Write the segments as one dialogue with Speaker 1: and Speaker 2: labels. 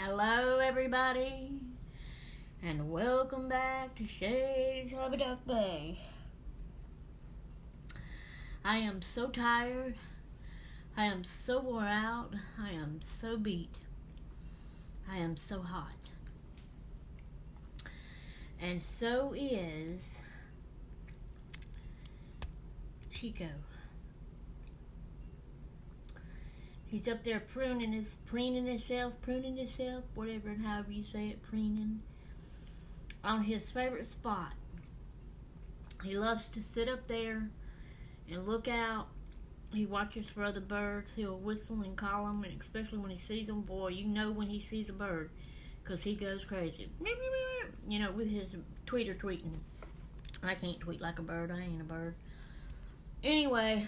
Speaker 1: Hello, everybody, and welcome back to Shay's Hubby Duck Bay. I am so tired. I am so wore out. I am so beat. I am so hot. And so is Chico. He's up there preening himself, whatever and however you say it, preening, on his favorite spot. He loves to sit up there and look out. He watches for other birds. He'll whistle and call them, and especially when he sees them, boy, you know when he sees a bird, because he goes crazy. You know, with his tweeting. I can't tweet like a bird. I ain't a bird. Anyway,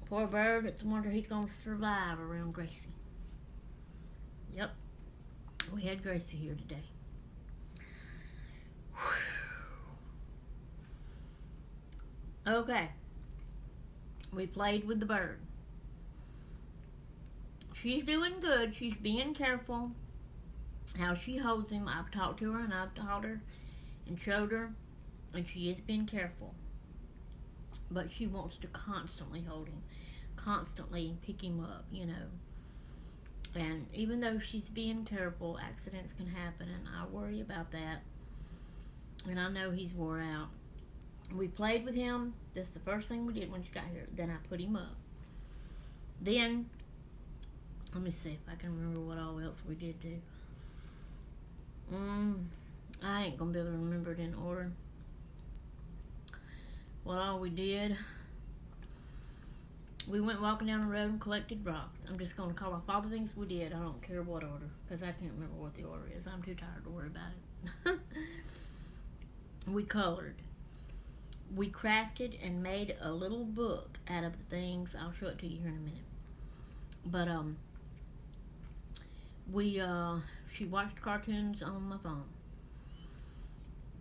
Speaker 1: poor bird. It's a wonder he's going to survive around Gracie. Yep. We had Gracie here today. Okay. We played with the bird. She's doing good. She's being careful how she holds him. I've talked to her and I've taught her and showed her, and she is being careful. But she wants to constantly hold him, constantly pick him up, you know. And even though she's being careful, accidents can happen, and I worry about that. And I know he's wore out. We played with him. That's the first thing we did when she got here. Then I put him up. Then, let me see if I can remember what all else we did do. I ain't going to be able to remember it in order. What all we did. We went walking down the road and collected rocks. I'm just going to call off all the things we did. I don't care what order, because I can't remember what the order is. I'm too tired to worry about it. We colored. We crafted and made a little book out of the things. I'll show it to you here in a minute. But she watched cartoons on my phone.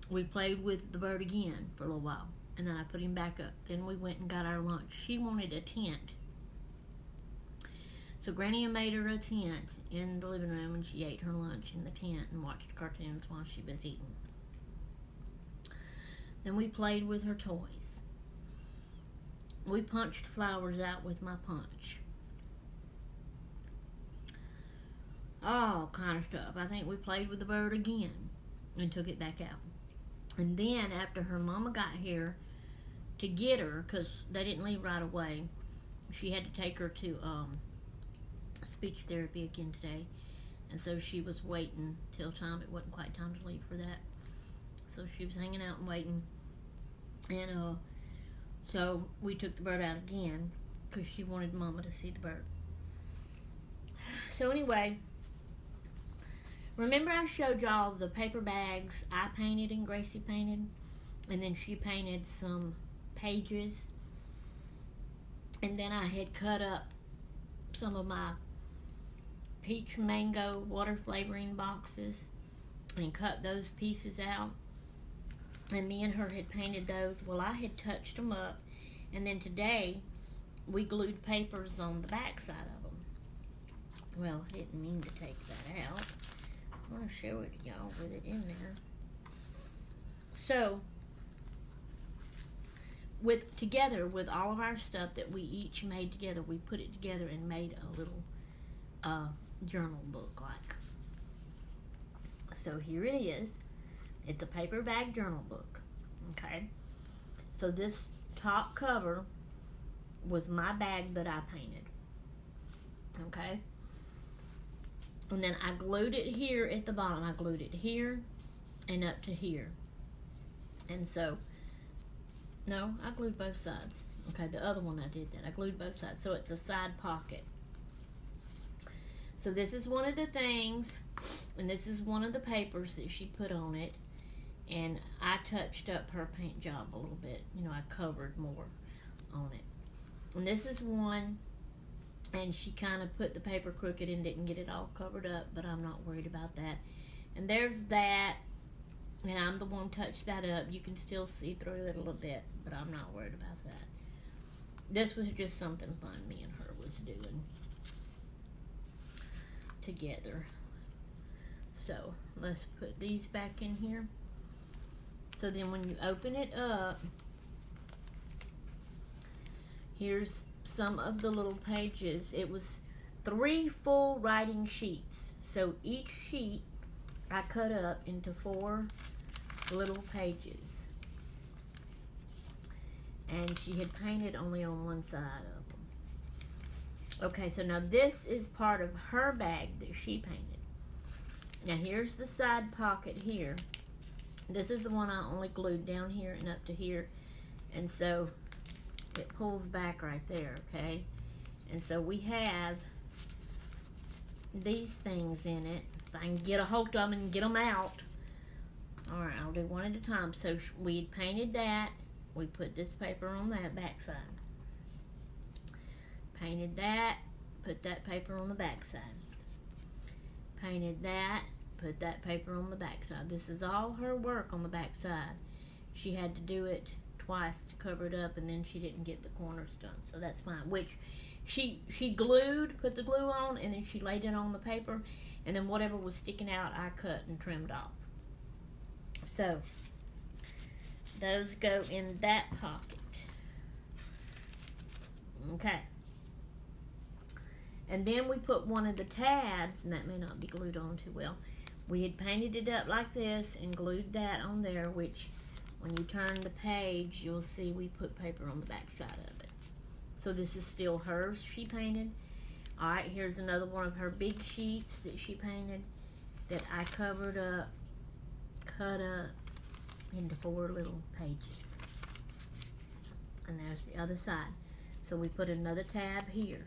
Speaker 1: We played with the bird again for a little while, and then I put him back up. Then we went and got our lunch. She wanted a tent, so Granny made her a tent in the living room, and she ate her lunch in the tent and watched cartoons while she was eating. Then we played with her toys. We punched flowers out with my punch. All kind of stuff. I think we played with the bird again and took it back out. And then after her mama got here to get her, because they didn't leave right away, she had to take her to speech therapy again today. And so she was waiting till time. It wasn't quite time to leave for that. So she was hanging out and waiting. And so we took the bird out again because she wanted Mama to see the bird. So anyway, remember I showed y'all the paper bags I painted and Gracie painted? And then she painted some pages. And then I had cut up some of my peach mango water flavoring boxes and cut those pieces out. And me and her had painted those. Well, I had touched them up. And then today, we glued papers on the back side of them. Well, I didn't mean to take that out. I want to show it to y'all with it in there. So, together with all of our stuff that we each made together, we put it together and made a little journal book like. So here it is. It's a paper bag journal book, okay? So this top cover was my bag that I painted, okay? And then I glued it here at the bottom. I glued it here and up to here. And so, no, I glued both sides. Okay, the other one I did that. I glued both sides, so it's a side pocket. So this is one of the things, and this is one of the papers that she put on it. And I touched up her paint job a little bit. You know, I covered more on it. And this is one, and she kind of put the paper crooked and didn't get it all covered up, but I'm not worried about that. And there's that, and I'm the one touched that up. You can still see through it a little bit, but I'm not worried about that. This was just something fun me and her was doing. together. So let's put these back in here. So then when you open it up, here's some of the little pages. It was 3 full writing sheets. So each sheet I cut up into 4 little pages. And she had painted only on one side of them. Okay, so now this is part of her bag that she painted. Now here's the side pocket here. This is the one I only glued down here and up to here. And so it pulls back right there, okay? And so we have these things in it. If I can get a hold of them and get them out. Alright, I'll do one at a time. So we painted that. We put this paper on that back side. Painted that. Put that paper on the back side. Painted that. Put that paper on the back side. This is all her work on the back side. She had to do it twice to cover it up, and then she didn't get the corners done. So that's fine. Which she glued, put the glue on, and then she laid it on the paper, and then whatever was sticking out, I cut and trimmed off. So those go in that pocket. Okay. And then we put one of the tabs, and that may not be glued on too well. We had painted it up like this and glued that on there, which when you turn the page, you'll see we put paper on the back side of it. So this is still hers she painted. Alright, here's another one of her big sheets that she painted that I covered up, cut up into 4 little pages. And there's the other side. So we put another tab here.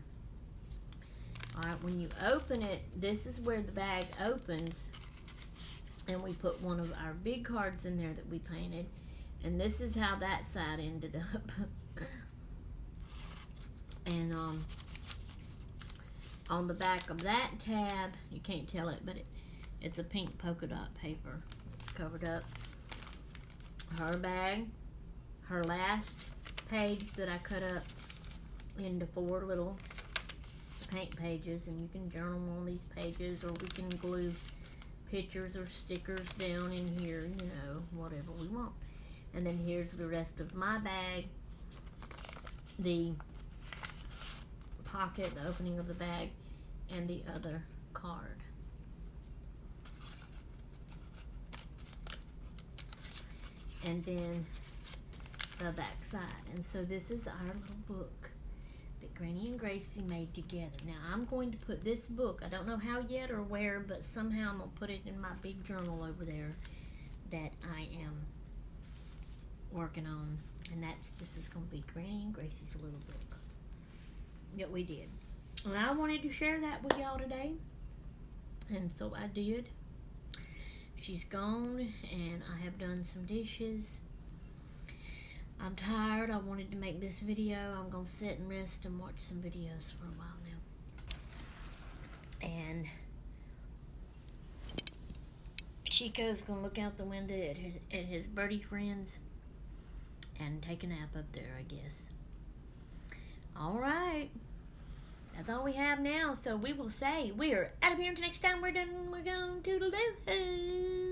Speaker 1: Alright, when you open it, this is where the bag opens, and we put one of our big cards in there that we painted, and this is how that side ended up. And on the back of that tab, you can't tell it, but it's a pink polka dot paper. It's covered up. Her bag, her last page that I cut up into 4 little paint pages, and you can journal on these pages, or we can glue pictures or stickers down in here, you know, whatever we want. And then here's the rest of my bag, the pocket, the opening of the bag, and the other card. And then the back side. And so this is our little book that Granny and Gracie made together. Now I'm going to put this book, I don't know how yet or where, but somehow I'm going to put it in my big journal over there that I am working on. And this is going to be Granny and Gracie's little book that we did. And I wanted to share that with y'all today. And so I did. She's gone, and I have done some dishes. I'm tired. I wanted to make this video. I'm going to sit and rest and watch some videos for a while now. And Chico's going to look out the window at his birdie friends and take a nap up there, I guess. All right. That's all we have now. So we will say we're out of here until next time we're done. We're going to toodle-doo.